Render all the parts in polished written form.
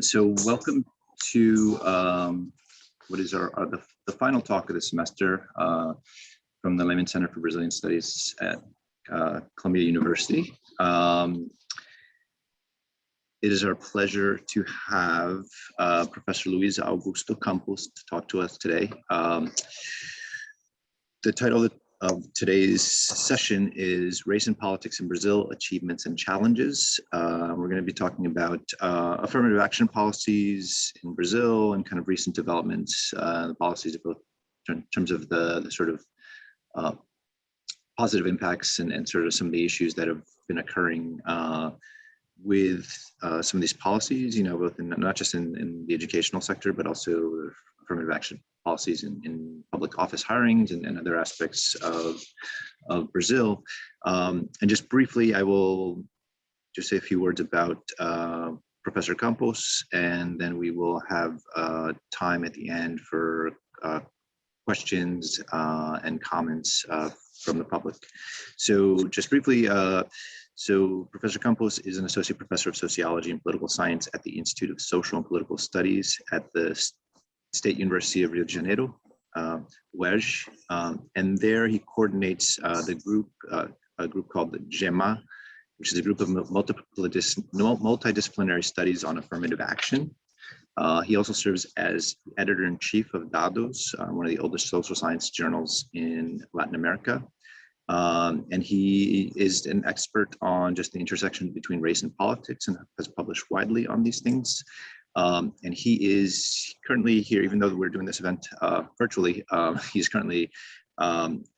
So welcome to what is the final talk of the semester from the Lehman Center for Brazilian Studies at Columbia University. It is our pleasure to have Professor Luiz Augusto Campos to talk to us today. The title of today's session is Race and Politics in Brazil, Achievements and Challenges. We're going to be talking about affirmative action policies in Brazil and kind of recent developments, the policies of both in terms of the sort of positive impacts and sort of some of the issues that have been occurring with some of these policies, you know, both in not just in the educational sector, but also affirmative action policies in public office hirings and other aspects of Brazil. And just briefly, I will just say a few words about Professor Campos, and then we will have time at the end for questions and comments from the public. So just briefly, so Professor Campos is an associate professor of sociology and political science at the Institute of Social and Political Studies at the State University of Rio de Janeiro, UERJ, and there he coordinates a group called the GEMAA, which is a group of multidisciplinary studies on affirmative action. He also serves as editor-in-chief of DADOS, one of the oldest social science journals in Latin America. And he is an expert on just the intersection between race and politics and has published widely on these things. And he is currently here, even though we're doing this event virtually, he's currently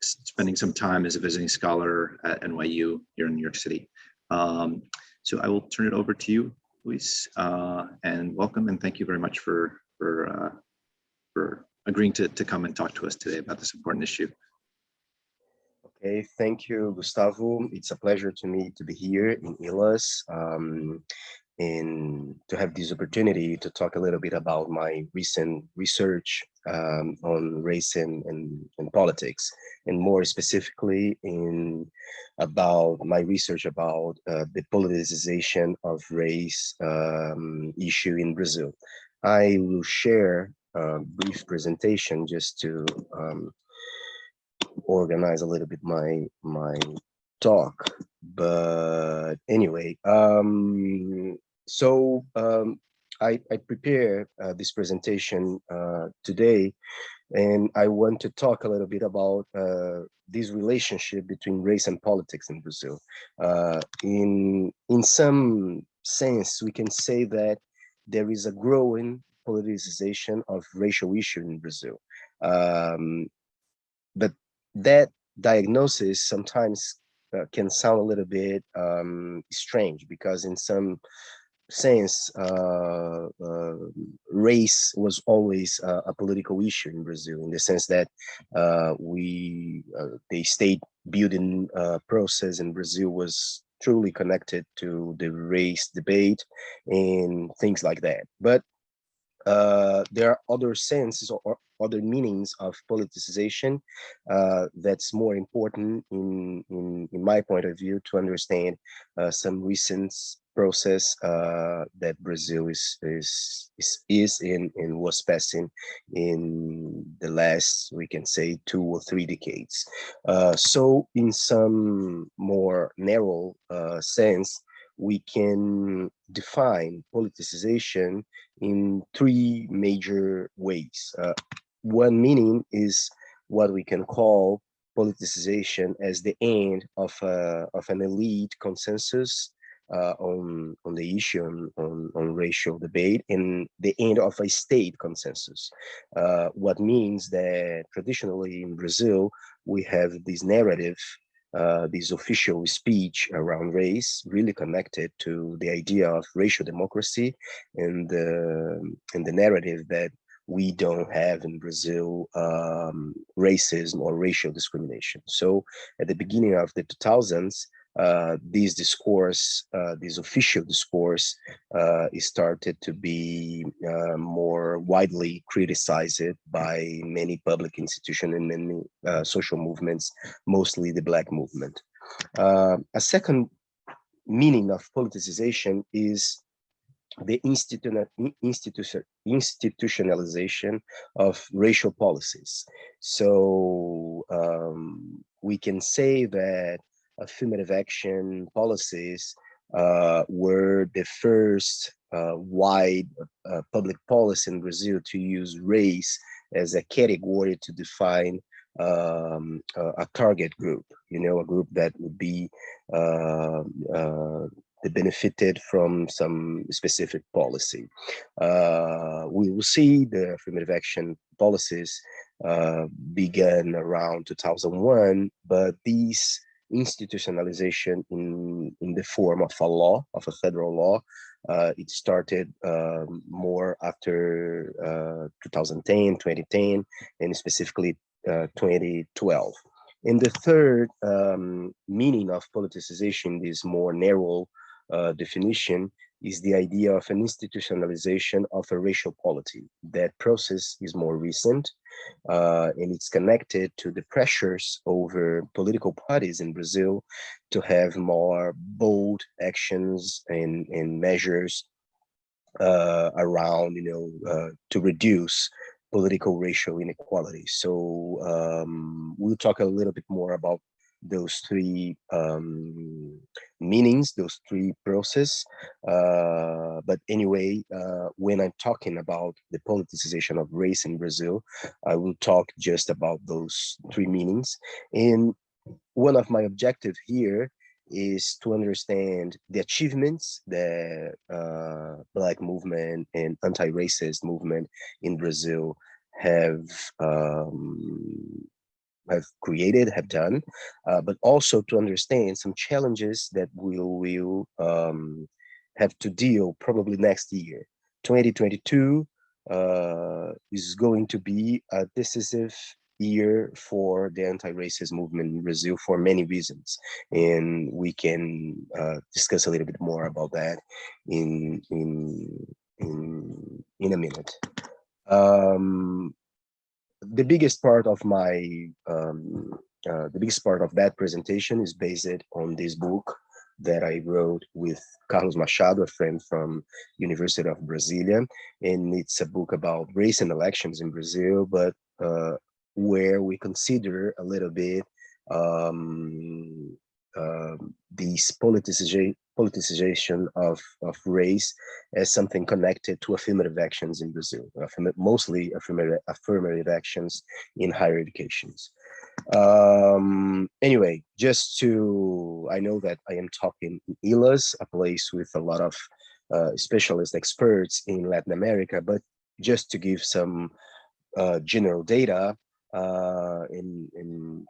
spending some time as a visiting scholar at NYU here in New York City. So I will turn it over to you, Luiz, and welcome, and thank you very much for agreeing to come and talk to us today about this important issue. Okay, thank you, Gustavo. It's a pleasure to me to be here in ILAS and to have this opportunity to talk a little bit about my recent research on race and politics, and more specifically about my research about the politicization of race issue in Brazil. I will share a brief presentation just to organize a little bit my talk, but anyway, I prepare this presentation today, and I want to talk a little bit about this relationship between race and politics in Brazil. In some sense, we can say that there is a growing politicization of racial issues in Brazil, but that diagnosis sometimes can sound a little bit strange, because in some sense, race was always a political issue in Brazil, in the sense that the state building process in Brazil was truly connected to the race debate and things like that. But there are other senses or other meanings of politicization that's more important in my point of view to understand some recent process that Brazil is and was passing in the last, we can say, 2 or 3 decades. So in some more narrow sense, we can define politicization in 3 major ways. One meaning is what we can call politicization as the end of an elite consensus on the issue on racial debate, and the end of a state consensus. What means that traditionally in Brazil, we have this narrative, this official speech around race, really connected to the idea of racial democracy and the narrative that we don't have in Brazil racism or racial discrimination. So at the beginning of the 2000s, this discourse, this official discourse, started to be more widely criticized by many public institutions and many social movements, mostly the Black movement. A second meaning of politicization is the institutionalization of racial policies. So we can say that affirmative action policies were the first wide public policy in Brazil to use race as a category to define a target group, a group that would be that benefited from some specific policy. We will see the affirmative action policies began around 2001, but these institutionalization in the form of a law, of a federal law, it started more after 2010, 2010, and specifically 2012. And the third meaning of politicization, this more narrow definition, is the idea of an institutionalization of a racial polity. That process is more recent, and it's connected to the pressures over political parties in Brazil to have more bold actions and measures around, to reduce political racial inequality. So we'll talk a little bit more about those three meanings, those three processes. But anyway, when I'm talking about the politicization of race in Brazil, I will talk just about those three meanings. And one of my objectives here is to understand the achievements that Black movement and anti-racist movement in Brazil have created, have done, but also to understand some challenges that we will have to deal probably next year. 2022 is going to be a decisive year for the anti-racist movement in Brazil for many reasons, and we can discuss a little bit more about that in a minute. The biggest part of my the biggest part of that presentation is based on this book that I wrote with Carlos Machado, a friend from University of Brasilia, and it's a book about race and elections in Brazil, but where we consider a little bit this politicization of race as something connected to affirmative actions in Brazil, mostly affirmative actions in higher educations. Anyway, I know that I am talking in ILAS, a place with a lot of specialist experts in Latin America, but just to give some general data,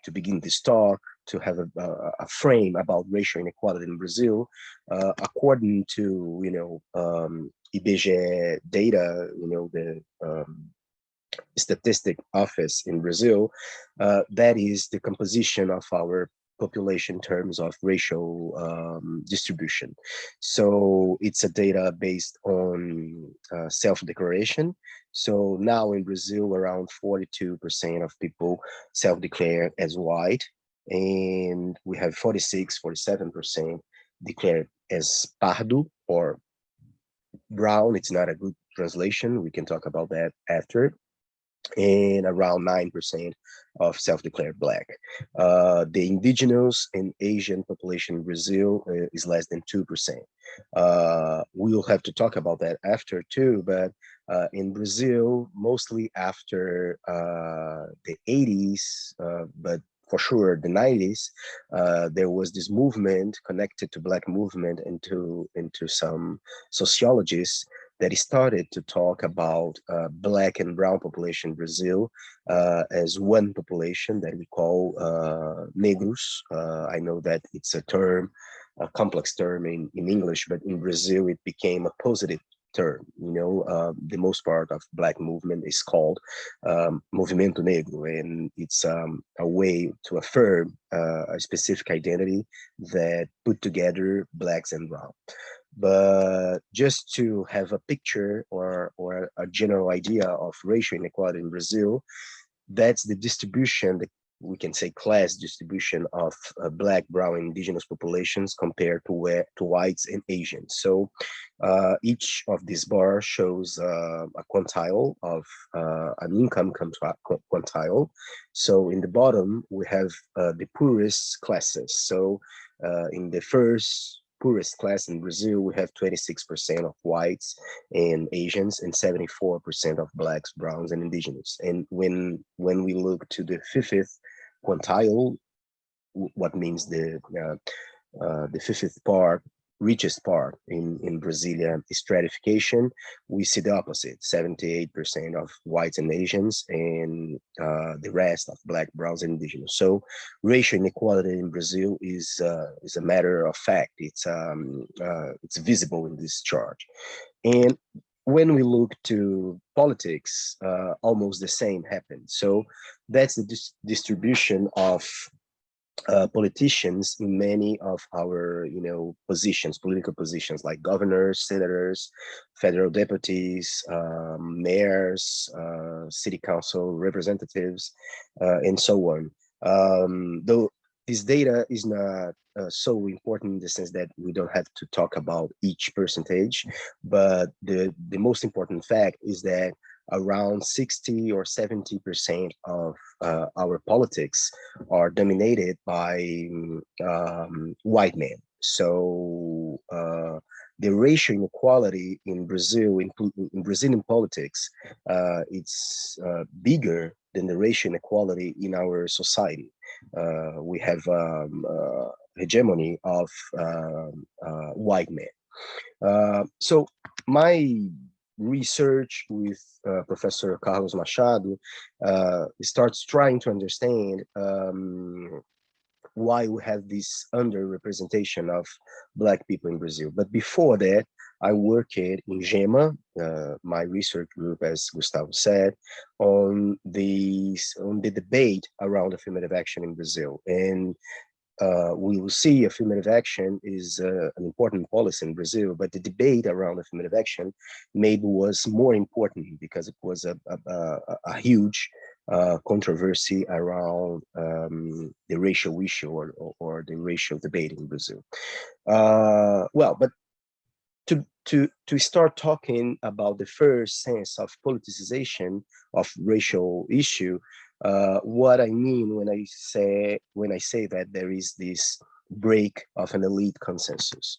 to begin this talk, to have a frame about racial inequality in Brazil, according to IBGE data, the statistic office in Brazil, that is the composition of our population in terms of racial distribution. So it's a data based on self-declaration. So now in Brazil, around 42% of people self-declare as white, and we have 47% declared as pardo or brown. It's not a good translation. We can talk about that after. And around 9% of self-declared Black. The indigenous and Asian population in Brazil is less than 2%. We'll have to talk about that after too, but in Brazil, mostly after the 80s, but for sure the 90s, there was this movement connected to Black movement and into some sociologists that started to talk about Black and brown population in Brazil as one population that we call negros. I know that it's a term, a complex term in English, but in Brazil it became a positive term. The most part of Black movement is called Movimento Negro, and it's a way to affirm a specific identity that put together Blacks and brown. But just to have a picture or a general idea of racial inequality in Brazil, that's the distribution, we can say, class distribution of Black, Brown, and Indigenous populations compared to whites and Asians. So each of these bars shows a quantile of an income quantile. So in the bottom, we have the poorest classes. So in the first poorest class in Brazil, we have 26% of whites and Asians and 74% of Blacks, Browns, and Indigenous. And when we look to the fifth quintile, what means the fifth part, richest part in Brazilian stratification, we see the opposite: 78% of whites and Asians, and the rest of Black, Browns, and Indigenous. So racial inequality in Brazil is a matter of fact. It's visible in this chart. And when we look to politics, almost the same happened. So that's the distribution of politicians in many of our, positions, political positions, like governors, senators, federal deputies, mayors, city council representatives, and so on. Though this data is not so important in the sense that we don't have to talk about each percentage, but the most important fact is that around 60 or 70% of our politics are dominated by white men. So the racial inequality in Brazil, in Brazilian politics, it's bigger than the racial inequality in our society. We have hegemony of white men. So my research with Professor Carlos Machado starts trying to understand why we have this underrepresentation of Black people in Brazil. But before that, I worked in GEMAA, my research group, as Gustavo said, on the debate around affirmative action in Brazil. And we will see affirmative action is an important policy in Brazil, but the debate around affirmative action maybe was more important because it was a huge controversy around the racial issue or the racial debate in Brazil. Well, but to start talking about the first sense of politicization of racial issue, what I mean when I say that there is this break of an elite consensus.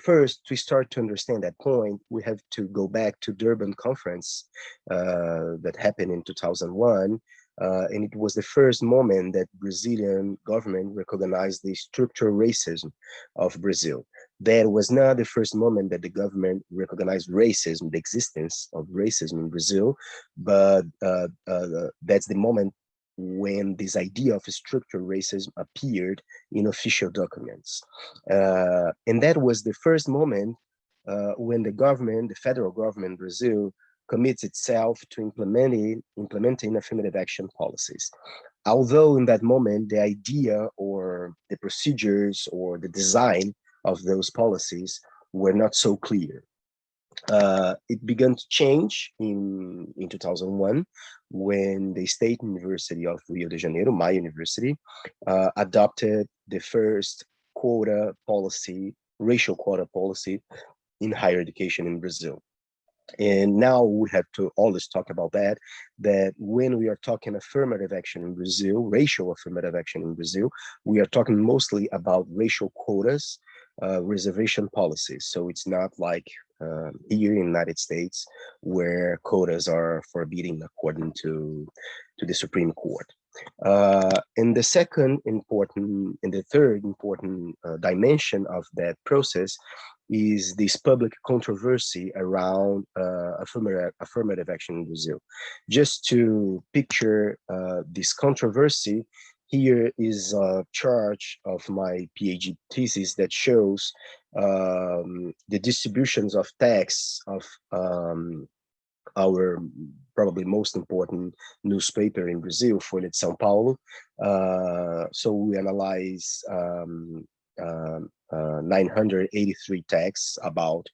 First, to start to understand that point, we have to go back to Durban Conference that happened in 2001. And it was the first moment that Brazilian government recognized the structural racism of Brazil. That was not the first moment that the government recognized racism, the existence of racism in Brazil, but that's the moment when this idea of structural racism appeared in official documents. And that was the first moment when the federal government in Brazil, commits itself to implementing affirmative action policies. Although in that moment, the idea or the procedures or the design of those policies were not so clear. It began to change in 2001 when the State University of Rio de Janeiro, my university, adopted the first quota policy, racial quota policy in higher education in Brazil. And now we have to always talk about that when we are talking affirmative action in Brazil, racial affirmative action in Brazil, we are talking mostly about racial quotas, reservation policies. So it's not like here in the United States where quotas are forbidden according to the Supreme Court. And the third important dimension of that process is this public controversy around affirmative action in Brazil. Just to picture this controversy, here is a chart of my PhD thesis that shows the distributions of tax of our probably most important newspaper in Brazil, Folha de São Paulo. So we analyze 983 texts about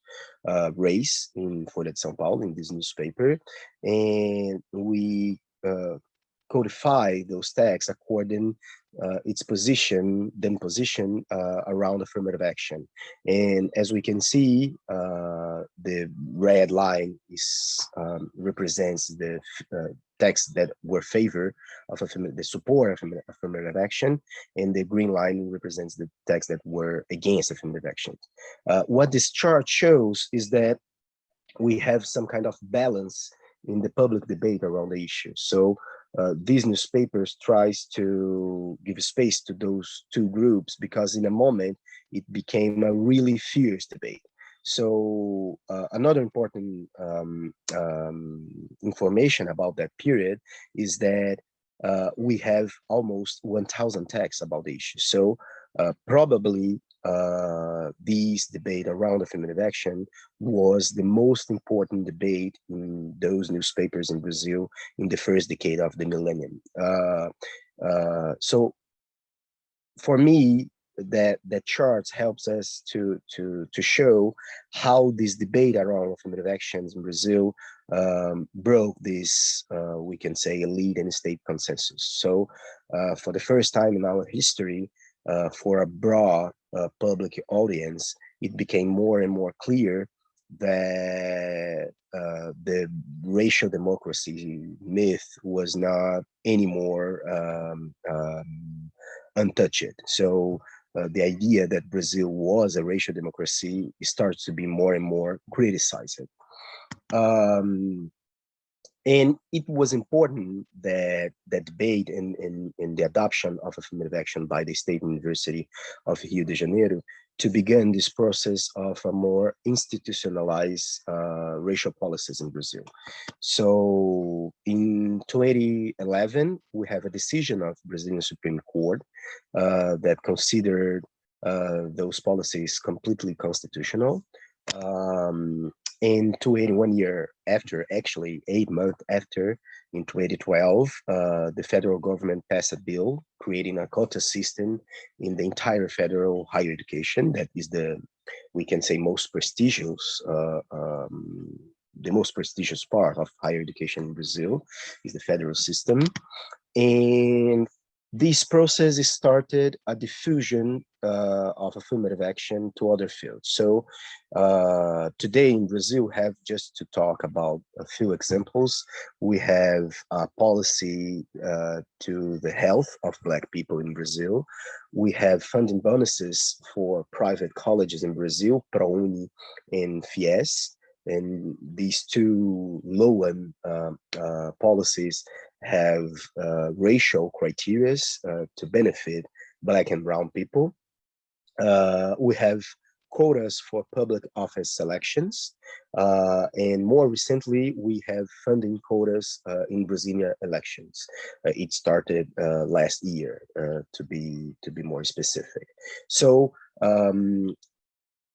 race in Folha de São Paulo, in this newspaper, and we codify those texts according its position, around affirmative action. And as we can see, the red line is represents the texts that were favor of the support of affirmative action, and the green line represents the texts that were against affirmative action. What this chart shows is that we have some kind of balance in the public debate around the issue. So these newspapers tries to give space to those two groups, because in a moment it became a really fierce debate. So another important information about that period is that we have almost 1,000 texts about the issue. So probably this debate around affirmative action was the most important debate in those newspapers in Brazil in the first decade of the millennium. So for me, that chart helps us to show how this debate around affirmative actions in Brazil broke this, we can say, elite and state consensus. So for the first time in our history, for a broad public audience, it became more and more clear that the racial democracy myth was not anymore untouched. So the idea that Brazil was a racial democracy starts to be more and more criticized. And it was important that the debate in the adoption of affirmative action by the State University of Rio de Janeiro to begin this process of a more institutionalized racial policies in Brazil. So in 2011, we have a decision of Brazilian Supreme Court that considered those policies completely constitutional. And 1 year after, actually 8 months after, in 2012, the federal government passed a bill creating a quota system in the entire federal higher education. That is we can say, most prestigious, the most prestigious part of higher education in Brazil is the federal system. And this process started a diffusion of affirmative action to other fields. So today in Brazil, we have, just to talk about a few examples, we have a policy to the health of Black people in Brazil. We have funding bonuses for private colleges in Brazil, ProUni and FIES. And these two low-end policies have racial criteria to benefit Black and brown people. We have quotas for public office selections. And more recently, we have funding quotas in Brazilian elections. It started last year, to be more specific. So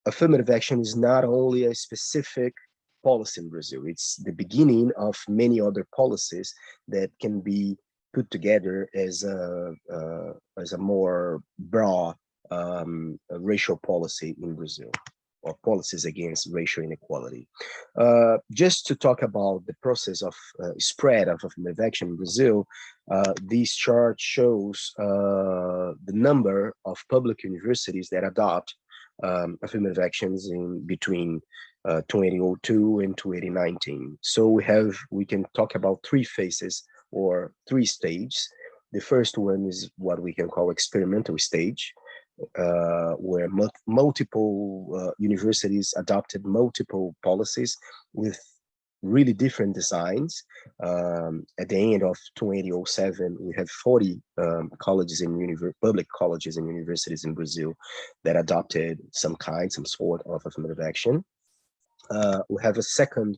affirmative action is not only a specific policy in Brazil, it's the beginning of many other policies that can be put together as a more broad racial policy in Brazil, or policies against racial inequality. Just to talk about the process of spread of affirmative action in Brazil, this chart shows the number of public universities that adopt affirmative actions in between 2002 and 2019. So we can talk about three phases or three stages. The first one is what we can call experimental stage, where multiple universities adopted multiple policies with really different designs. At the end of 2007, we have 40 colleges and public colleges and universities in Brazil that adopted some sort of affirmative action. We have a second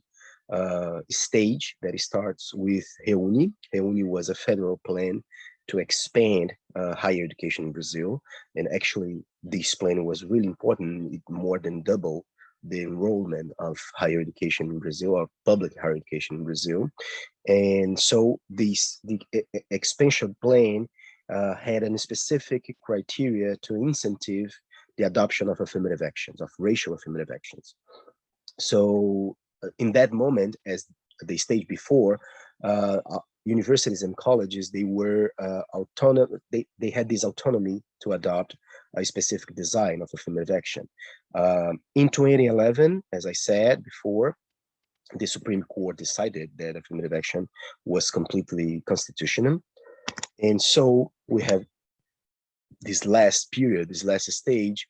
stage that starts with Reúne. Reúne was a federal plan to expand higher education in Brazil. And actually, this plan was really important. It more than doubled the enrollment of higher education in Brazil, or public higher education in Brazil. And so the expansion plan had a specific criteria to incentive the adoption of affirmative actions, of racial affirmative actions. So in that moment, as the stage before, universities and colleges, they were autonomous. They had this autonomy to adopt a specific design of affirmative action. In 2011, as I said before, the Supreme Court decided that affirmative action was completely constitutional. And so we have this last period, this last stage,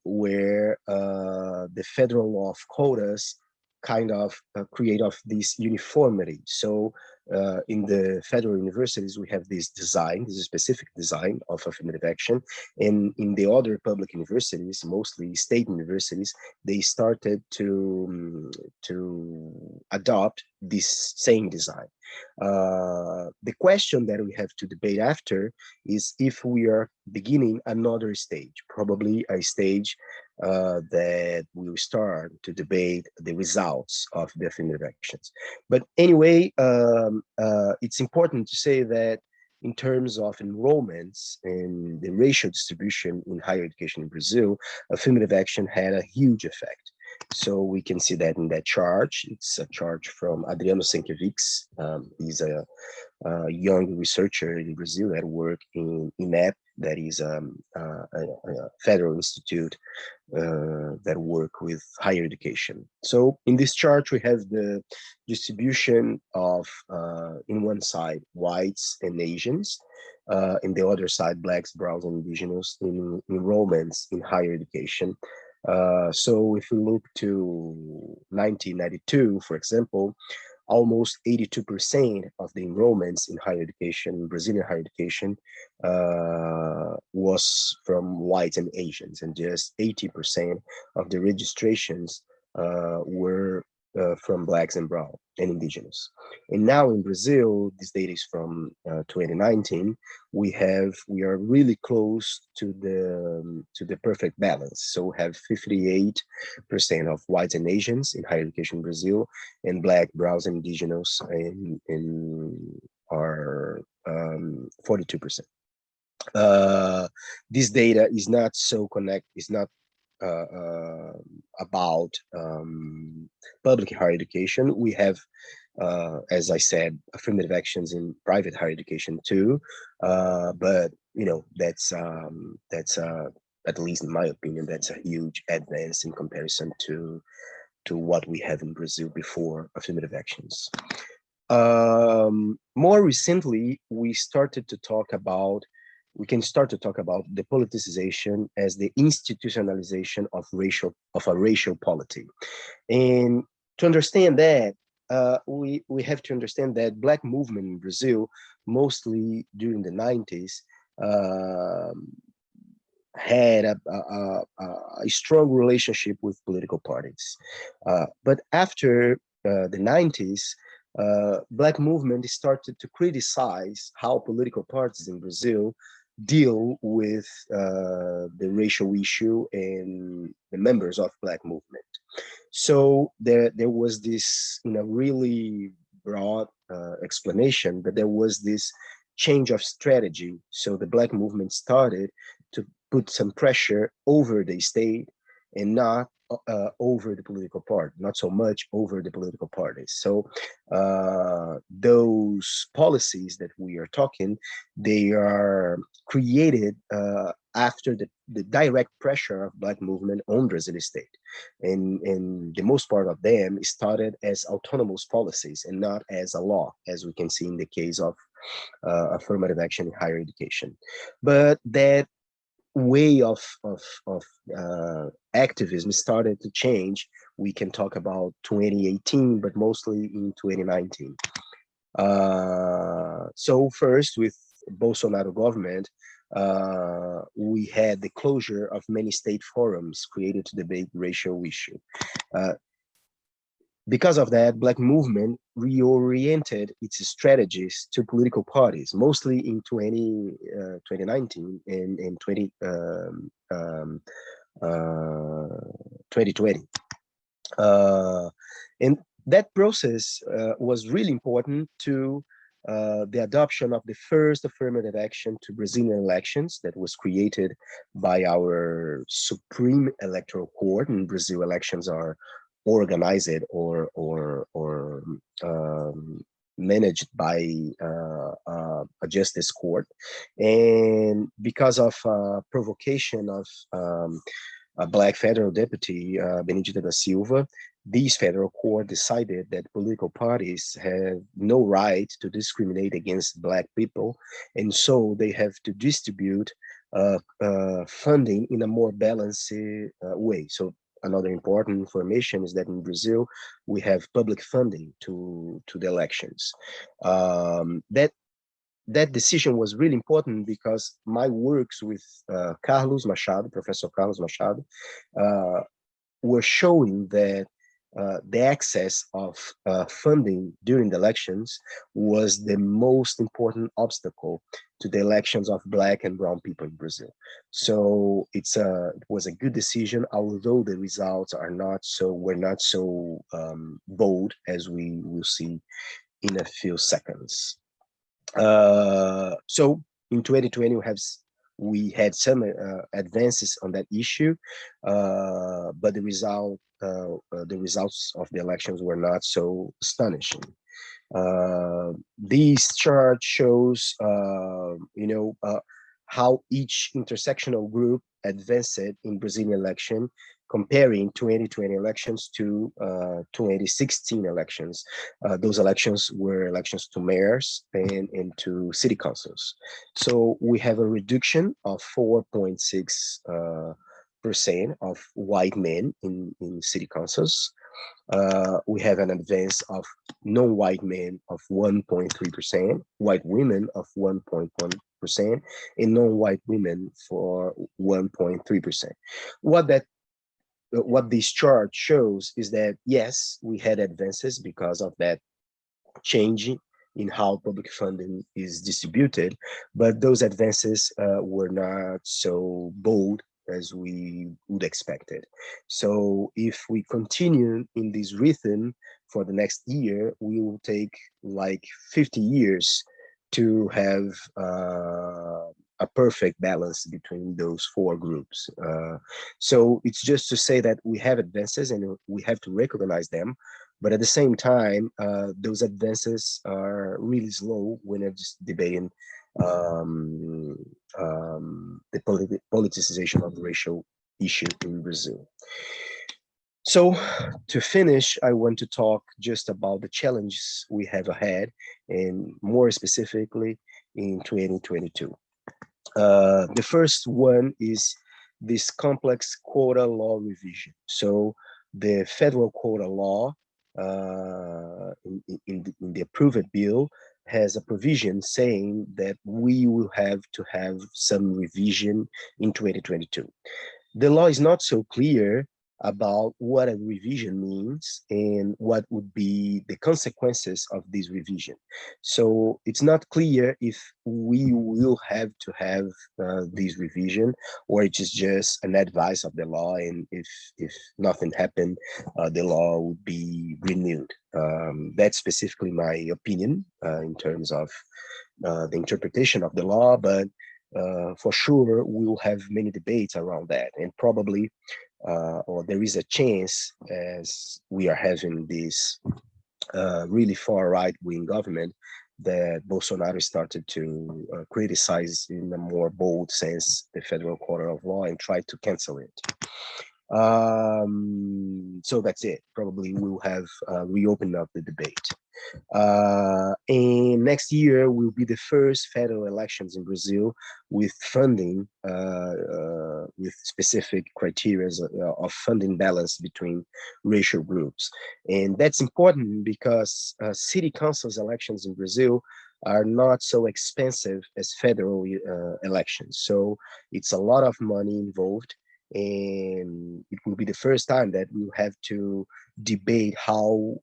where the federal law of quotas kind of create of this uniformity. So in the federal universities, we have this design, this specific design of affirmative action. And in the other public universities, mostly state universities, they started to adopt this same design. The question that we have to debate after is if we are beginning another stage, probably a stage that will start to debate the results of the affirmative actions. But anyway, it's important to say that in terms of enrollments and the racial distribution in higher education in Brazil, affirmative action had a huge effect. So we can see that in that chart. It's a chart from Adriano Sienkiewicz. He's a young researcher in Brazil that works in INEP, that is a federal institute that work with higher education. So in this chart, we have the distribution of, in one side, whites and Asians, in the other side, blacks, browns, and indigenous in enrollments in higher education. So if we look to 1992, for example, almost 82% of the enrollments in higher education, Brazilian higher education, was from whites and Asians, and just 80% of the registrations were from blacks and brown and indigenous. And now in Brazil, this data is from 2019. We are really close to the perfect balance. So we have 58% of whites and Asians in higher education in Brazil, and black, browns, and indigenous are 42%. This data is not so is not about public higher education. We have, as I said, affirmative actions in private higher education too, but that's at least in my opinion, that's a huge advance in comparison to what we have in Brazil before affirmative actions. More recently, we can start to talk about the politicization as the institutionalization of a racial polity. And to understand that, we have to understand that Black movement in Brazil, mostly during the 90s, had a strong relationship with political parties. But after the 90s, Black movement started to criticize how political parties in Brazil deal with the racial issue and the members of Black movement. So there was this, really broad explanation, but there was this change of strategy. So the Black movement started to put some pressure over the state and not over the political party, not so much over the political parties. So those policies that we are talking, they are created after the direct pressure of Black movement on Brazilian state. And the most part of them started as autonomous policies and not as a law, as we can see in the case of affirmative action in higher education. But that way of activism started to change. We can talk about 2018, but mostly in 2019. So first, with Bolsonaro government, we had the closure of many state forums created to debate racial issue. Because of that, Black movement reoriented its strategies to political parties, mostly in 2019 and 2020. And that process was really important to the adoption of the first affirmative action to Brazilian elections that was created by our Supreme Electoral Court. In Brazil, elections are organized or managed by a justice court. And because of provocation of a black federal deputy, Benedito da Silva, this federal court decided that political parties have no right to discriminate against black people, and so they have to distribute funding in a more balanced way. So another important information is that in Brazil, we have public funding to the elections. That decision was really important because my works with Carlos Machado, Professor Carlos Machado, were showing that the access of funding during the elections was the most important obstacle to the elections of Black and brown people in Brazil. So it was a good decision, although the results were not so bold as we will see in a few seconds. So in 2020, we had some advances on that issue, but the results of the elections were not so astonishing. This chart shows, how each intersectional group advanced in Brazilian election, comparing 2020 elections to 2016 elections. Those elections were elections to mayors and to city councils. So we have a reduction of 4.6% of white men in city councils. We have an advance of non-white men of 1.3%, white women of 1.1%, and non-white women for 1.3%. What this chart shows is that, yes, we had advances because of that change in how public funding is distributed, but those advances were not so bold as we would expect it. So if we continue in this rhythm for the next year, we will take like 50 years to have a perfect balance between those four groups. So it's just to say that we have advances and we have to recognize them, but at the same time, those advances are really slow when you're just debating the politicization of the racial issue in Brazil. So to finish, I want to talk just about the challenges we have ahead, and more specifically in 2022. The first one is this complex quota law revision. So the federal quota law in the approved bill has a provision saying that we will have to have some revision in 2022. The law is not so clear about what a revision means and what would be the consequences of this revision. So it's not clear if we will have to have this revision, or it is just an advice of the law, and if nothing happened, the law would be renewed. That's specifically my opinion in terms of the interpretation of the law, but for sure we will have many debates around that, and probably or there is a chance, as we are having this really far right-wing government, that Bolsonaro started to criticize in a more bold sense the federal court of law and try to cancel it. So that's it. Probably we'll have reopened up the debate. And next year will be the first federal elections in Brazil with funding, with specific criteria of funding balance between racial groups. And that's important because city councils elections in Brazil are not so expensive as federal elections. So it's a lot of money involved, and it will be the first time that we'll have to debate how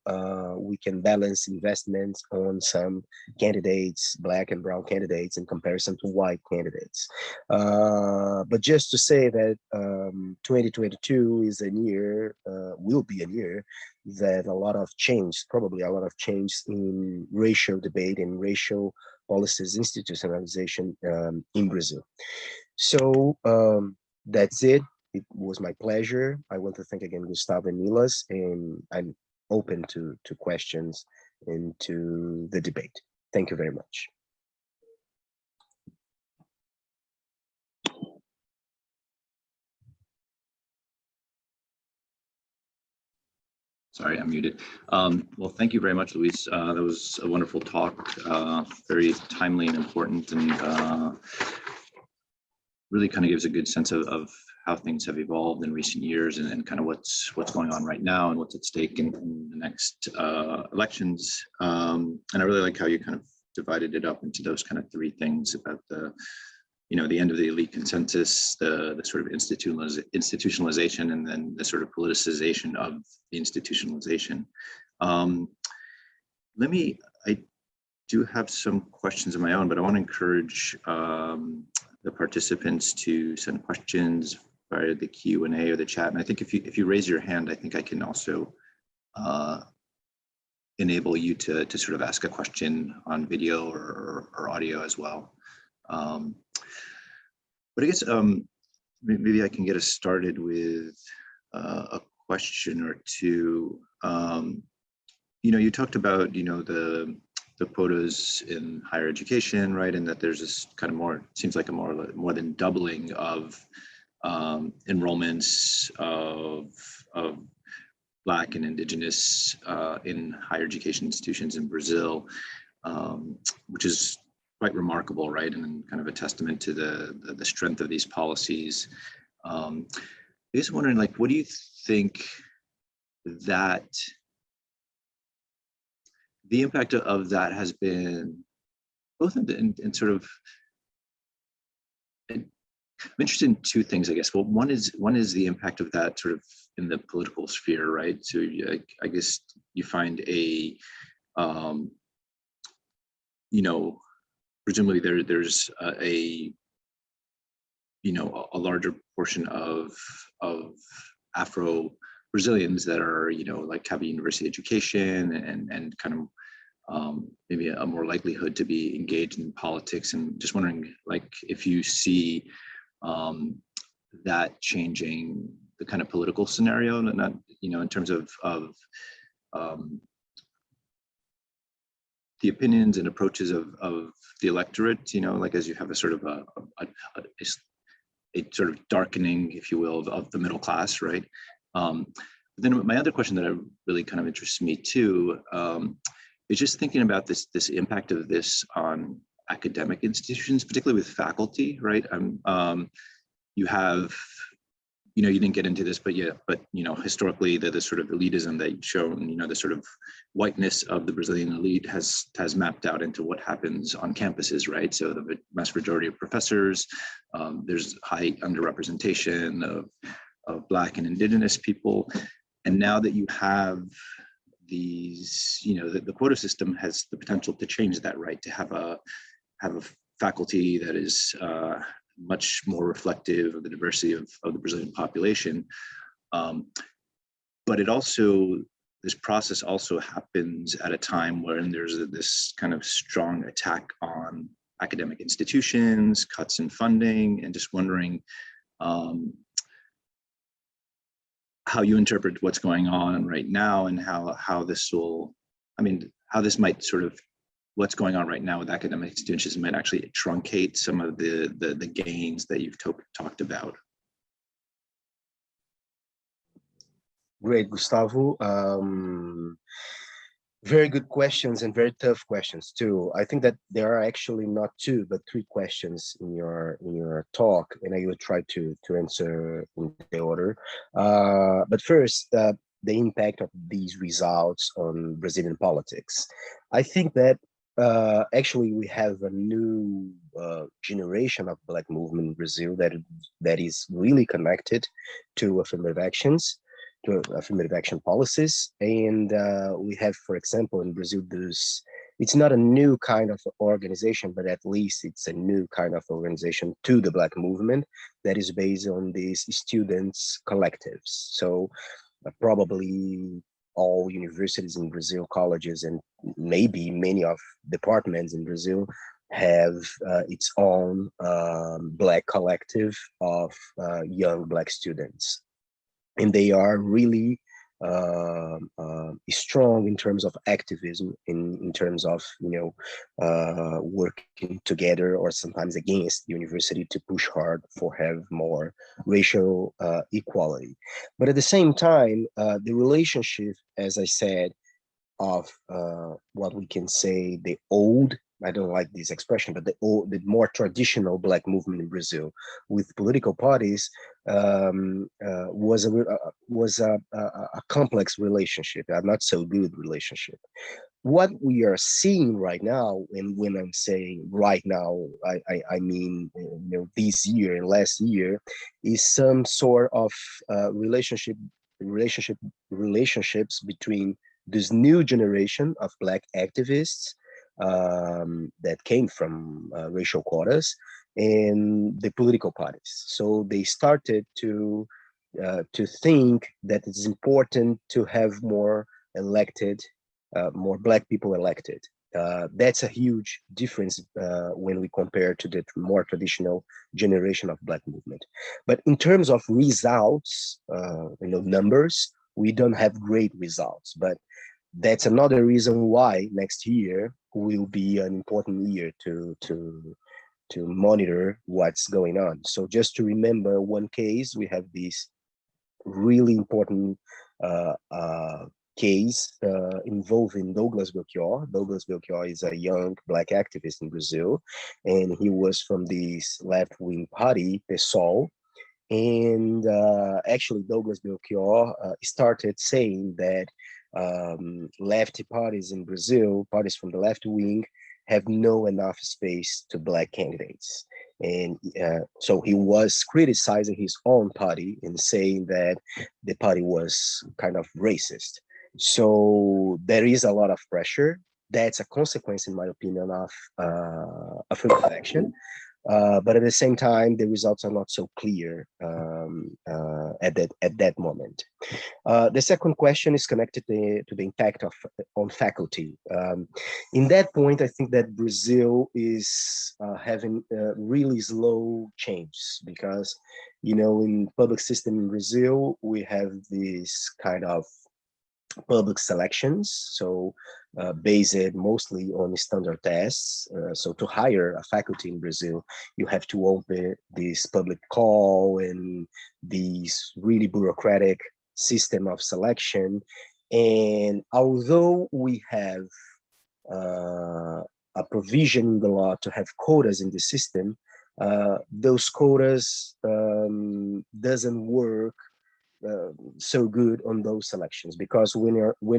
we can balance investments on some candidates, black and brown candidates, in comparison to white candidates. But just to say that 2022 is a year, will be a year that a lot of change, probably a lot of change in racial debate and racial policies institutionalization in Brazil. So that's it. It was my pleasure. I want to thank again Gustavo and Milas, and I'm open to questions into the debate. Thank you very much. Sorry, I'm muted. Well, thank you very much, Luiz. That was a wonderful talk, very timely and important, and really kind of gives a good sense of how things have evolved in recent years, and kind of what's going on right now and what's at stake in the next elections. And I really like how you kind of divided it up into those kind of three things about the the end of the elite consensus, the sort of institutionalization, and then the sort of politicization of the institutionalization. I do have some questions of my own, but I want to encourage the participants to send questions via the Q&A or the chat. And I think if you raise your hand, I think I can also enable you to sort of ask a question on video or audio as well. But I guess maybe I can get us started with a question or two. You talked about the quotas in higher education, right? And that there's this kind of seems like a more than doubling of enrollments of Black and Indigenous in higher education institutions in Brazil, which is quite remarkable, right? And kind of a testament to the strength of these policies. I was wondering, like, what do you think that the impact of that has been, both in sort of, I'm interested in two things, I guess. Well, one is the impact of that sort of in the political sphere, right? So I guess you find a, presumably there's a larger portion of Afro-Brazilians that are, like have a university education and kind of maybe a more likelihood to be engaged in politics. And just wondering, like, if you see that changing the kind of political scenario, not in terms of the opinions and approaches of the electorate, like as you have a sort of a sort of darkening, if you will, of the middle class, right? But then my other question that really kind of interests me too is just thinking about this impact of this on academic institutions, particularly with faculty, right? You have, you didn't get into this, but historically the sort of elitism that you've shown, the sort of whiteness of the Brazilian elite has mapped out into what happens on campuses, right? So the vast majority of professors, there's high underrepresentation of Black and Indigenous people. And now that you have these, the quota system has the potential to change that, right? To have a faculty that is much more reflective of the diversity of the Brazilian population. But this process also happens at a time when there's this kind of strong attack on academic institutions, cuts in funding, and just wondering how you interpret what's going on right now, and how this might sort of, what's going on right now with academic institutions might actually truncate some of the gains that you've talked about. Great, Gustavo. Very good questions and very tough questions too. I think that there are actually not two, but three questions in your talk, and I will try to answer in the order. But first, the impact of these results on Brazilian politics. I think that actually we have a new generation of Black movement in Brazil that is really connected to affirmative actions, to affirmative action policies. And we have, for example, in Brazil, it's not a new kind of organization, but at least it's a new kind of organization to the Black movement that is based on these students collectives. So probably all universities in Brazil, colleges, and maybe many of departments in Brazil have its own Black collective of young Black students. And they are really strong in terms of activism, in terms of working together or sometimes against the university to push hard for have more racial equality. But at the same time, the relationship, as I said, of what we can say the old, I don't like this expression, but the more traditional Black movement in Brazil with political parties was a complex relationship, a not so good relationship. What we are seeing right now, and when I'm saying right now, I mean this year and last year, is some sort of relationships between this new generation of Black activists that came from racial quotas and the political parties. So they started to think that it's important to have more elected, more Black people elected. That's a huge difference when we compare to the more traditional generation of Black movement. But in terms of results, numbers, we don't have great results. But that's another reason why next year will be an important year to monitor what's going on. So just to remember one case, we have this really important case involving Douglas Belchior. Douglas Belchior is a young Black activist in Brazil, and he was from this left-wing party, PSOL. And actually, Douglas Belchior started saying that lefty parties in Brazil, parties from the left wing, have no enough space to Black candidates. And so he was criticizing his own party and saying that the party was kind of racist. So there is a lot of pressure. That's a consequence, in my opinion, of affirmative action. But at the same time, the results are not so clear at that moment. The second question is connected to the impact on faculty. In that point, I think that Brazil is having really slow change because, in public system in Brazil, we have this kind of public selections, so based mostly on standard tests. So to hire a faculty in Brazil, you have to open this public call and this really bureaucratic system of selection. And although we have a provision in the law to have quotas in the system, those quotas doesn't work so good on those selections, because when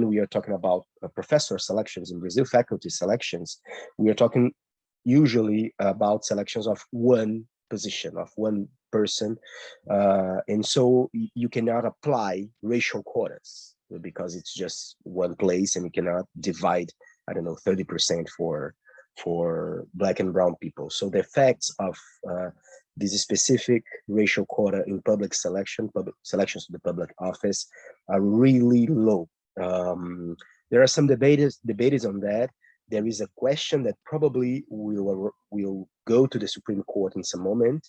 we are talking about professor selections in Brazil, faculty selections, we are talking usually about selections of one position, of one person, and so you cannot apply racial quotas because it's just one place, and you cannot divide, I don't know, 30% for Black and brown people. So the effects of this specific racial quota in public selections to the public office are really low. There are some debates on that. There is a question that probably will go to the Supreme Court in some moment.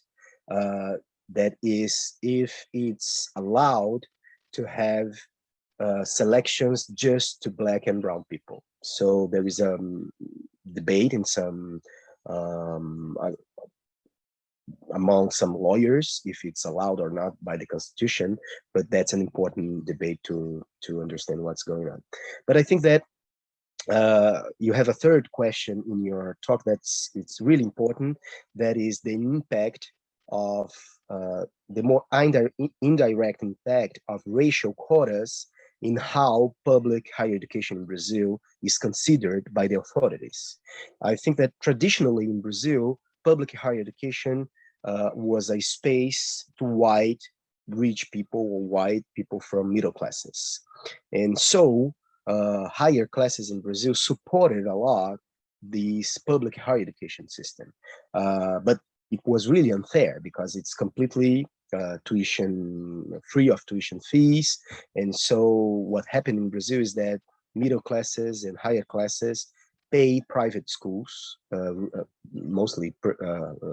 That is, if it's allowed to have selections just to Black and brown people. So there is a debate in some among some lawyers if it's allowed or not by the Constitution, but that's an important debate to understand what's going on. But I think that you have a third question in your talk it's really important, that is the impact of the more indirect impact of racial quotas in how public higher education in Brazil is considered by the authorities. I think that traditionally in Brazil, public higher education was a space to white, rich people, or white people from middle classes. And so higher classes in Brazil supported a lot this public higher education system. But it was really unfair because it's completely free of tuition fees. And so what happened in Brazil is that middle classes and higher classes pay private schools, mostly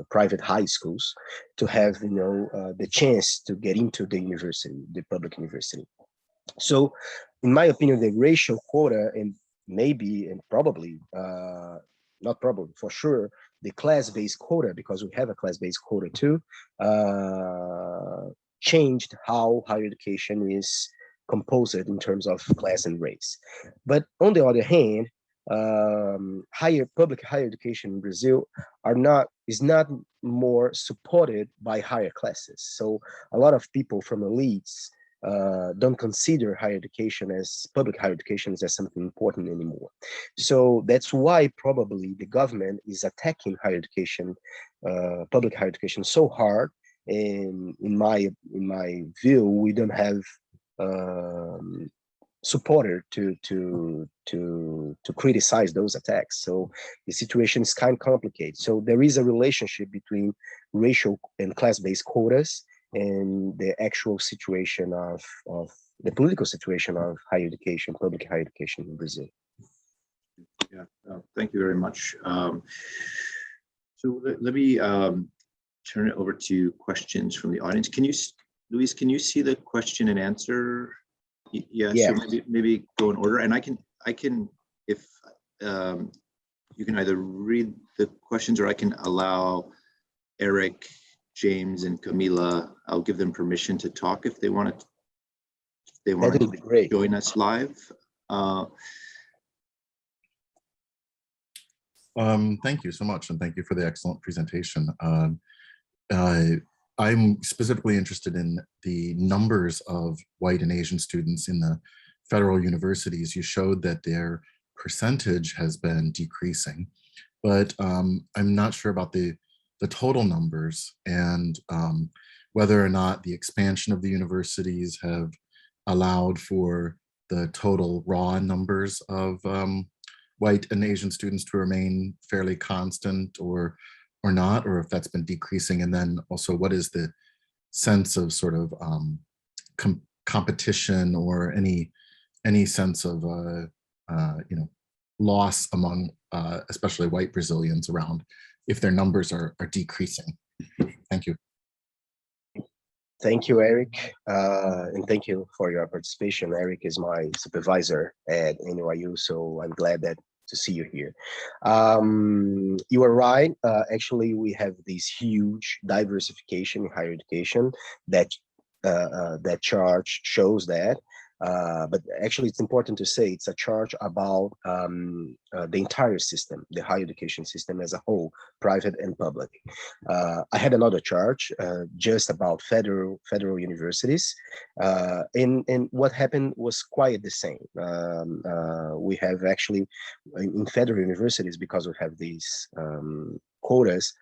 private high schools, to have the chance to get into the university, the public university. So in my opinion, the racial quota, and maybe and probably, not probably, for sure, the class-based quota, because we have a class-based quota too, changed how higher education is composed in terms of class and race. But on the other hand, public higher education in Brazil is not more supported by higher classes. So a lot of people from elites don't consider higher education as public higher education as something important anymore. So that's why probably the government is attacking higher education, public higher education, so hard. And in my view, we don't have supporter to criticize those attacks. So the situation is kind of complicated. So there is a relationship between racial and class-based quotas and the actual situation of the political situation of higher education, public higher education in Brazil. Yeah, thank you very much. So let me turn it over to questions from the audience. Can you, Luiz, can you see the question and answer? Yeah, so maybe go in order, and I can if you can either read the questions or I can allow Eric, James, and Camila. I'll give them permission to talk if they want to. They want to join us live. Thank you so much, and thank you for the excellent presentation. I'm specifically interested in the numbers of white and Asian students in the federal universities. You showed that their percentage has been decreasing, but I'm not sure about the total numbers and whether or not the expansion of the universities have allowed for the total raw numbers of white and Asian students to remain fairly constant or not, or if that's been decreasing. And then also, what is the sense of sort of competition or any sense of loss among especially white Brazilians around if their numbers are decreasing? Thank you. Thank you, Eric, and thank you for your participation. Eric is my supervisor at NYU, so I'm glad to see you here. You are right. Actually, we have this huge diversification in higher education that chart shows that. But actually, it's important to say it's a chart about the entire system, the higher education system as a whole, private and public. I had another chart just about federal universities, and what happened was quite the same. We have actually in federal universities, because we have these quotas,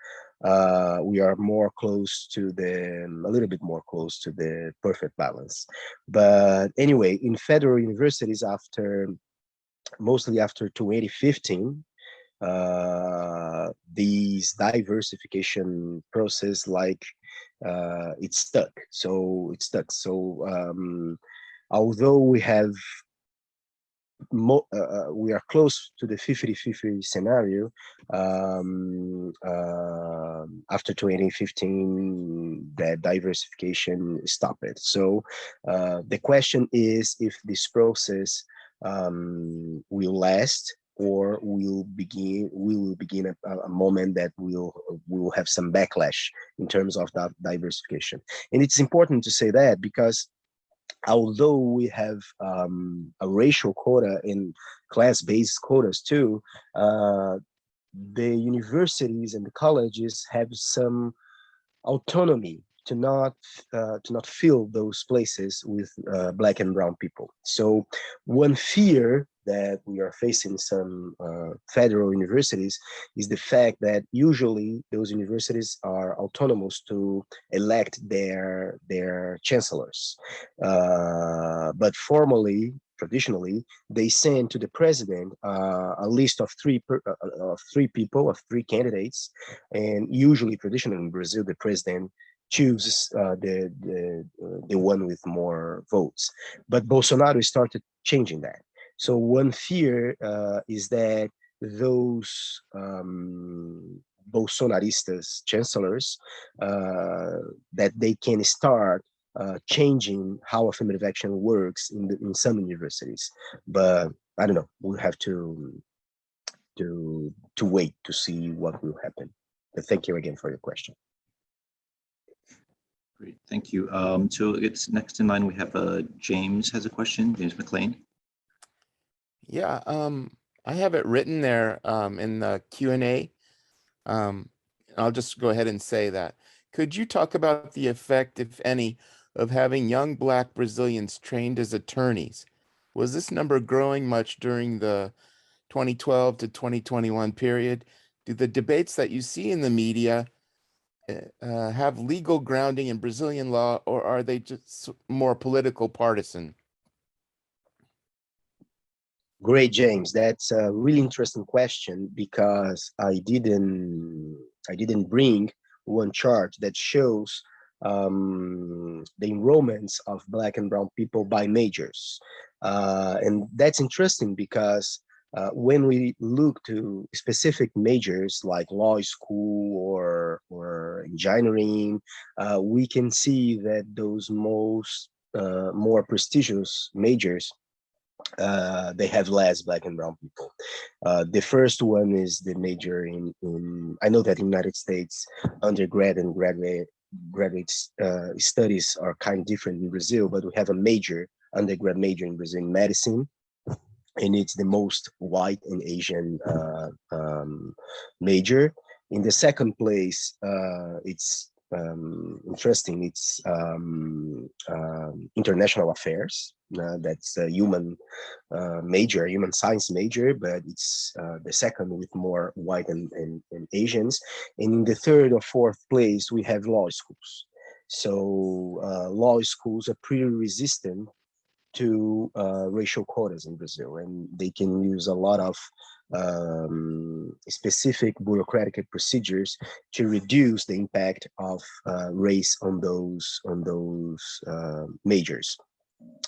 we are more close to a little bit more close to the perfect balance. But anyway, in federal universities, mostly after 2015, these diversification process, like it's stuck. So although we have we are close to the 50-50 scenario, after 2015, that diversification stopped. So the question is if this process will last, or we will begin a moment that we will have some backlash in terms of that diversification. And it's important to say that because although we have a racial quota and class-based quotas too, the universities and the colleges have some autonomy to not fill those places with Black and brown people. So one fear that we are facing some federal universities is the fact that usually those universities are autonomous to elect their chancellors, but formally, traditionally, they send to the president a list of three candidates, and usually, traditionally in Brazil, the president chooses the one with more votes. But Bolsonaro started changing that. So one fear is that those Bolsonaristas chancellors, that they can start changing how affirmative action works in some universities. But I don't know. We'll have to wait to see what will happen. But thank you again for your question. Great, thank you. So it's next in line. We have James has a question. James McLean. Yeah, I have it written there in the Q&A. I'll just go ahead and say that. Could you talk about the effect, if any, of having young Black Brazilians trained as attorneys? Was this number growing much during the 2012 to 2021 period? Do the debates that you see in the media have legal grounding in Brazilian law, or are they just more political partisan? Great, James. That's a really interesting question, because I didn't bring one chart that shows the enrollments of Black and Brown people by majors. And that's interesting because when we look to specific majors like law school or engineering, we can see that those more prestigious majors, they have less Black and Brown people. The first one is the major in I know that in the United States, undergrad and graduate studies are kind of different in Brazil, but we have a undergrad major in Brazil in medicine, and it's the most white and Asian major. In the second place, it's interesting, it's international affairs. That's a human science major, but it's the second with more white and Asians. And in the third or fourth place, we have law schools. So law schools are pretty resistant to racial quotas in Brazil, and they can use a lot of specific bureaucratic procedures to reduce the impact of race on those majors.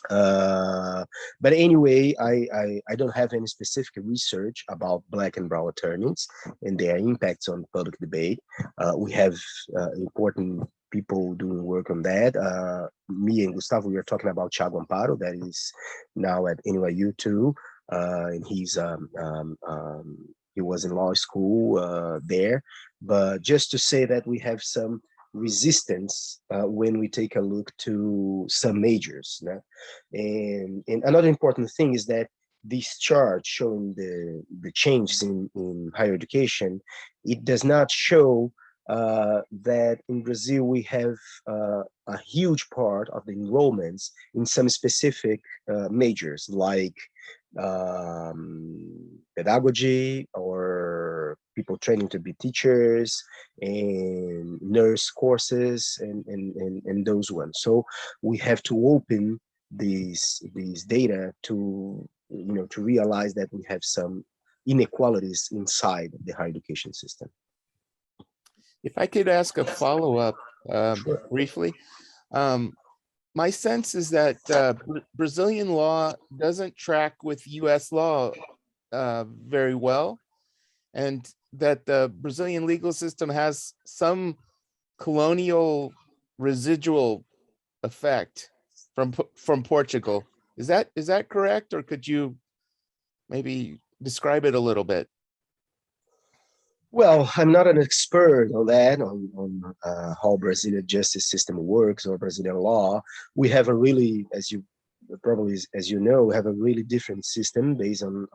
But anyway, I don't have any specific research about Black and Brown attorneys and their impacts on public debate. We have important people doing work on that. Me and Gustavo, we were talking about Thiago Amparo, that is now at NYU too, and he was in law school there. But just to say that we have some resistance when we take a look to some majors. And another important thing is that this chart showing the changes in higher education, it does not show that in Brazil we have a huge part of the enrollments in some specific majors like pedagogy, or people training to be teachers, and nurse courses, and those ones. So we have to open these data to to realize that we have some inequalities inside the higher education system. If I could ask a follow-up Sure. briefly. My sense is that Brazilian law doesn't track with US law very well, and that the Brazilian legal system has some colonial residual effect from Portugal. Is that correct, or could you maybe describe it a little bit? Well, I'm not an expert on that, on how Brazilian justice system works or Brazilian law. We have a really, as you know, we have a really different system based on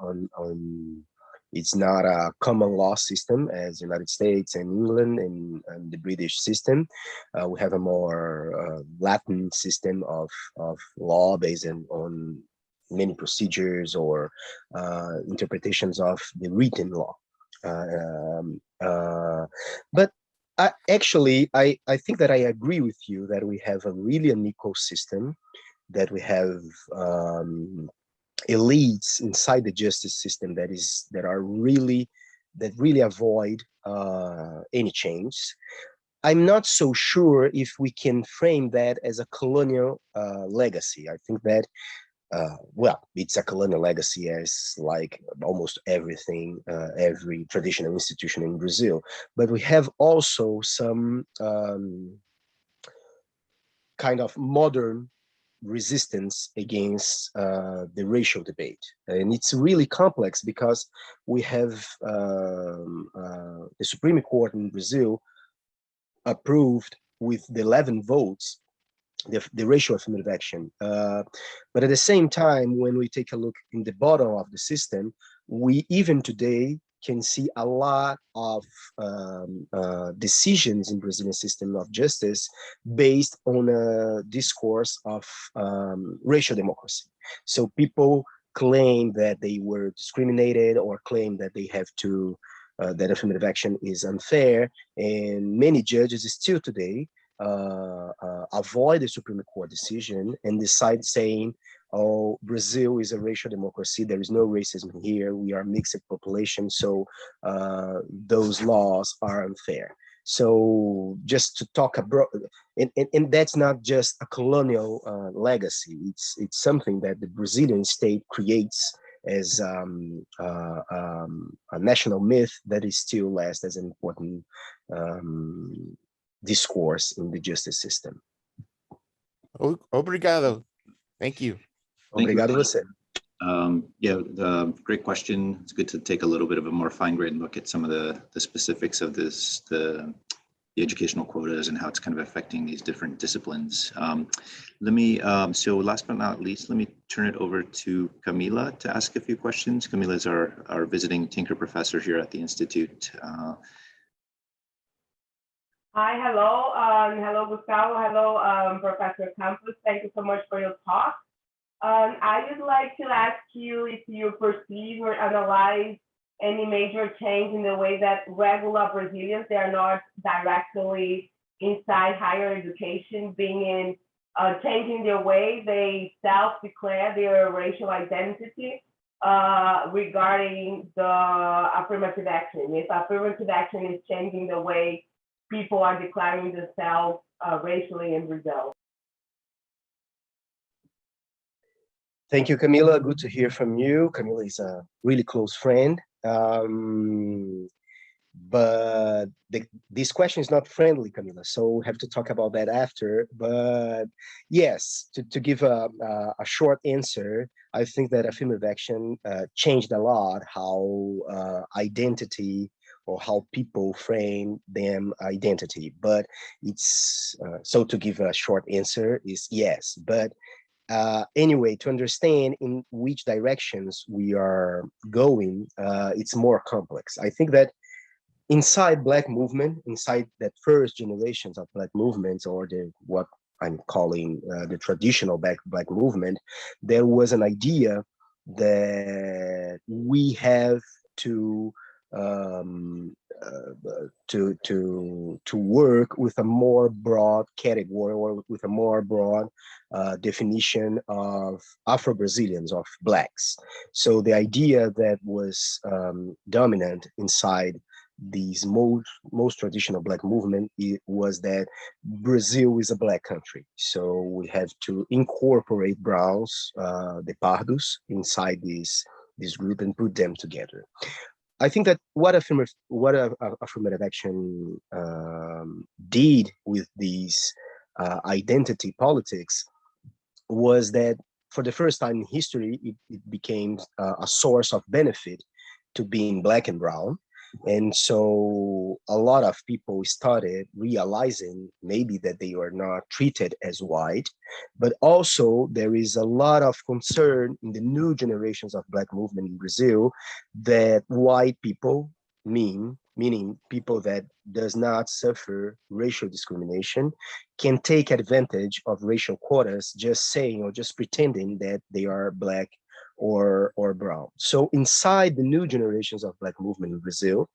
it's not a common law system as United States and England and the British system. We have a more Latin system of law based on many procedures or interpretations of the written law. But I think that I agree with you that we have a really unequal system, that we have elites inside the justice system that really avoid any change. I'm not so sure if we can frame that as a colonial legacy. I think that well, it's a colonial legacy as like almost everything, every traditional institution in Brazil. But we have also some kind of modern resistance against the racial debate. And it's really complex because we have the Supreme Court in Brazil approved with the 11 votes the racial affirmative action. But at the same time, when we take a look in the bottom of the system, we even today can see a lot of decisions in Brazilian system of justice based on a discourse of racial democracy. So people claim that they were discriminated or claim that they have to, that affirmative action is unfair. And many judges still today avoid the Supreme Court decision and decide saying, oh, Brazil is a racial democracy. There is no racism here. We are a mixed population. So those laws are unfair. So just to talk about, and that's not just a colonial legacy. It's something that the Brazilian state creates as a national myth that is still lasts as an important discourse in the justice system. Obrigado. Thank you. Obrigado você. Great question. It's good to take a little bit of a more fine-grained look at some of the specifics of this, the educational quotas and how it's kind of affecting these different disciplines. So last but not least, let me turn it over to Camila to ask a few questions. Camila is our visiting Tinker professor here at the Institute. Hi, hello. Hello, Gustavo. Hello, Professor Campos. Thank you so much for your talk. I would like to ask you if you perceive or analyze any major change in the way that regular Brazilians, they are not directly inside higher education, changing their way they self-declare their racial identity regarding the affirmative action. If affirmative action is changing the way people are declaring themselves racially in Brazil. Thank you, Camila. Good to hear from you. Camila is a really close friend. But this question is not friendly, Camila, so we have to talk about that after. But yes, to give a short answer, I think that affirmative action changed a lot how identity or how people frame them identity. But it's, so to give a short answer is yes. But anyway, to understand in which directions we are going, it's more complex. I think that inside Black movement, inside that first generations of Black movements, or what I'm calling the traditional Black movement, there was an idea that we have to work with a more broad category or with a more broad definition of Afro-Brazilians, of Blacks. So the idea that was dominant inside these most traditional Black movement was that Brazil is a Black country. So we have to incorporate browns, the pardos, inside this group and put them together. I think that what affirmative action did with these identity politics was that for the first time in history, it became a source of benefit to being Black and brown. And so a lot of people started realizing maybe that they were not treated as white, but also there is a lot of concern in the new generations of Black movement in Brazil that white people, meaning people that does not suffer racial discrimination, can take advantage of racial quotas just saying or just pretending that they are Black or brown. So inside the new generations of Black movement in Brazil,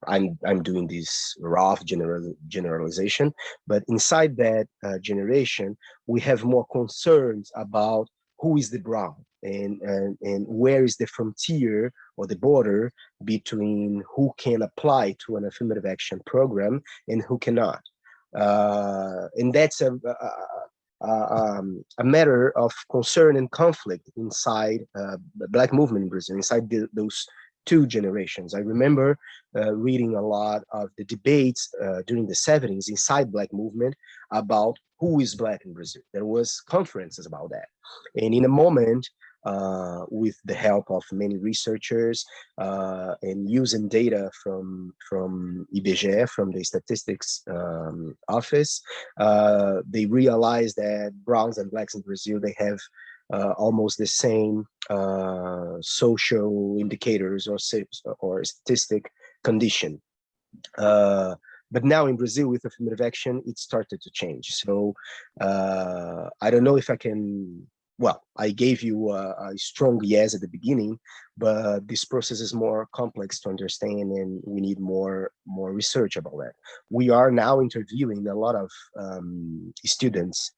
I'm doing this rough generalization, but inside that generation, we have more concerns about who is the brown and where is the frontier or the border between who can apply to an affirmative action program and who cannot. And that's a matter of concern and conflict inside the Black movement in Brazil, inside those two generations. I remember reading a lot of the debates during the 70s inside Black movement about who is Black in Brazil. There was conferences about that. And in a moment, with the help of many researchers and using data from IBGE, from the statistics office, they realized that browns and blacks in Brazil, they have almost the same social indicators or statistic condition. But now in Brazil, with affirmative action, it started to change. So I don't know if I can, well, I gave you a strong yes at the beginning, but this process is more complex to understand, and we need more research about that. We are now interviewing a lot of students,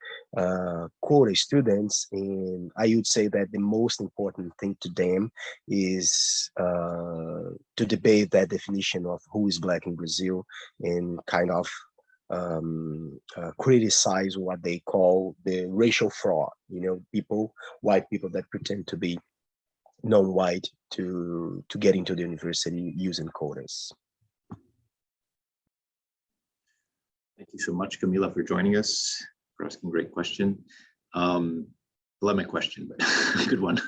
quota students, and I would say that the most important thing to them is to debate that definition of who is Black in Brazil and kind of criticize what they call the racial fraud, you know, white people that pretend to be non-white to get into the university using quotas. Thank you so much, Camila, for joining us, for asking a great question. Dilemma question, but good one.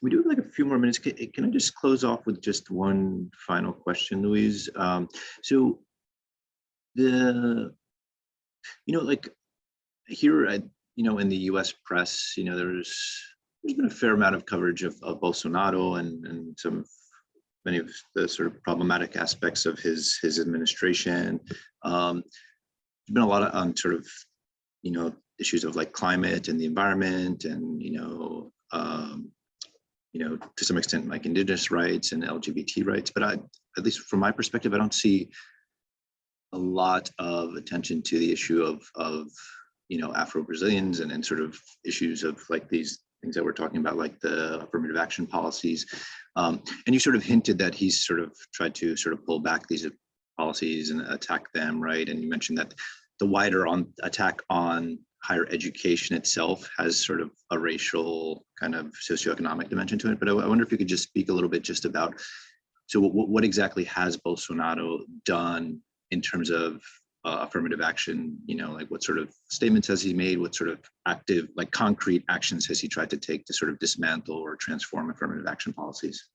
We do have like a few more minutes. Can I just close off with just one final question, Luiz? Like here at, in the US press, there's been a fair amount of coverage of Bolsonaro and many of the sort of problematic aspects of his administration. There's been a lot on sort of, issues of like climate and the environment and, to some extent like indigenous rights and LGBT rights. But at least from my perspective, I don't see a lot of attention to the issue of Afro-Brazilians and sort of issues of like these things that we're talking about, like the affirmative action policies. And you sort of hinted that he's sort of tried to sort of pull back these policies and attack them, right? And you mentioned that the wider attack on higher education itself has sort of a racial kind of socioeconomic dimension to it. But I wonder if you could just speak a little bit just about, so what exactly has Bolsonaro done in terms of affirmative action? Like what sort of statements has he made? What sort of active, like concrete actions has he tried to take to sort of dismantle or transform affirmative action policies?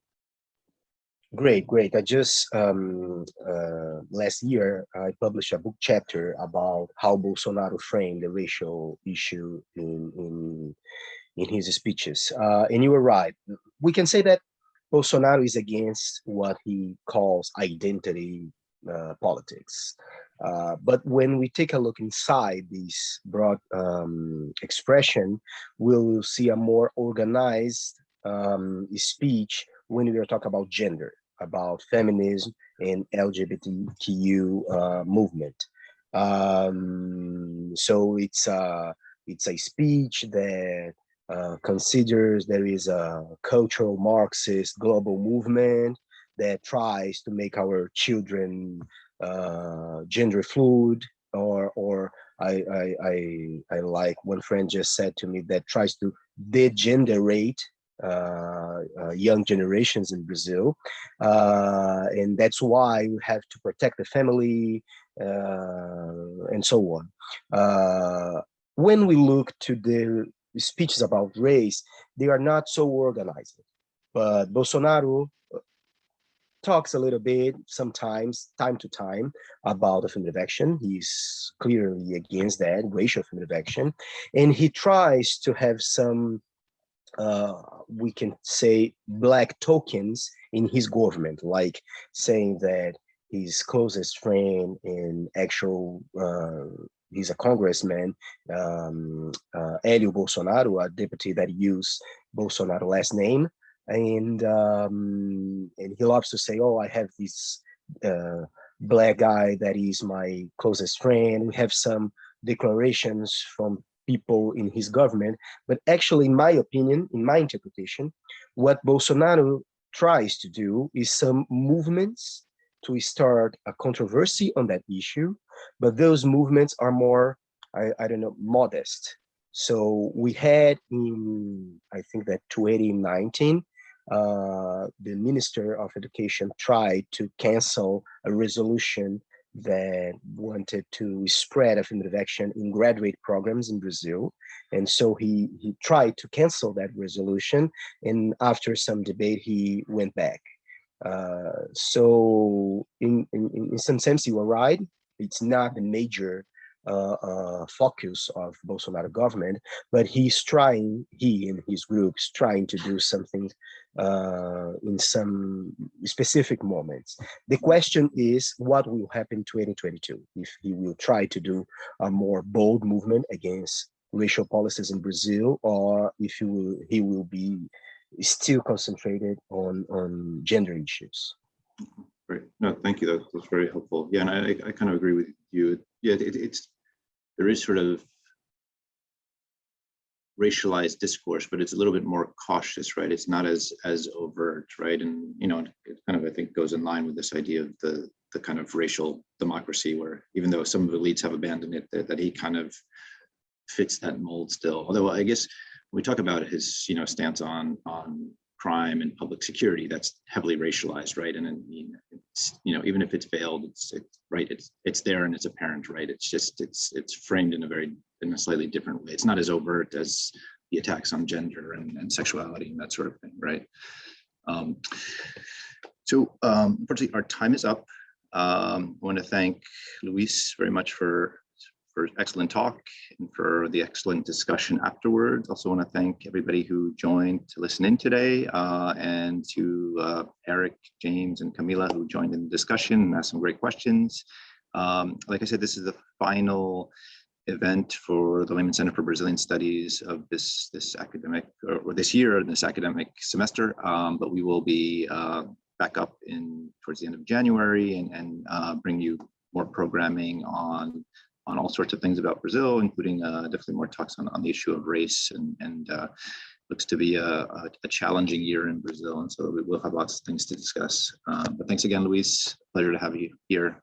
Great. I just, last year, I published a book chapter about how Bolsonaro framed the racial issue in his speeches. And you were right. We can say that Bolsonaro is against what he calls identity politics. But when we take a look inside this broad expression, we'll see a more organized speech when we are talking about gender, about feminism and LGBTQ movement. So it's a speech that considers there is a cultural Marxist global movement that tries to make our children gender fluid, or I like one friend just said to me that tries to degenerate young generations in Brazil, and that's why we have to protect the family and so on. When we look to the speeches about race, they are not so organized, but Bolsonaro talks a little bit sometimes, time to time, about affirmative action. He's clearly against that, racial affirmative action, and he tries to have some we can say Black tokens in his government, like saying that his closest friend and actual he's a congressman, Hélio Bolsonaro, a deputy that used Bolsonaro last name, and he loves to say, oh, I have this Black guy that is my closest friend. We have some declarations from people in his government, but actually, in my opinion, in my interpretation, what Bolsonaro tries to do is some movements to start a controversy on that issue, but those movements are more, I don't know, modest. So we had in, I think that 2019, the Minister of Education tried to cancel a resolution that wanted to spread affirmative action in graduate programs in Brazil. And so he tried to cancel that resolution. And after some debate, he went back. So in some sense, you are right. It's not the major focus of Bolsonaro government, but he and his groups trying to do something in some specific moments. The question is what will happen in 2022 if he will try to do a more bold movement against racial policies in Brazil, or if he will be still concentrated on gender issues. Great. No, thank you. That's very helpful. Yeah, and I kind of agree with you. Yeah, there is sort of racialized discourse, but it's a little bit more cautious, right? It's not as overt, right? And it kind of, I think, goes in line with this idea of the kind of racial democracy, where even though some of the elites have abandoned it, that he kind of fits that mold still. Although I guess when we talk about his stance on crime and public security, that's heavily racialized, right? And it's, even if it's veiled, it's right, it's there and it's apparent, right? It's just it's framed in a slightly different way. It's not as overt as the attacks on gender and sexuality and that sort of thing, right? So unfortunately, our time is up. I want to thank Luiz very much for excellent talk and for the excellent discussion afterwards. Also want to thank everybody who joined to listen in today, and to Eric, James, and Camila who joined in the discussion and asked some great questions. Like I said, this is the final event for the Lehman Center for Brazilian Studies of this academic, or this year in this academic semester, but we will be back up towards the end of January and bring you more programming on all sorts of things about Brazil, including definitely more talks on the issue of race, and looks to be a challenging year in Brazil, and so we will have lots of things to discuss. But thanks again, Luiz. Pleasure to have you here,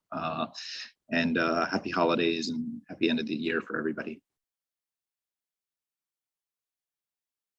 and happy holidays and happy end of the year for everybody.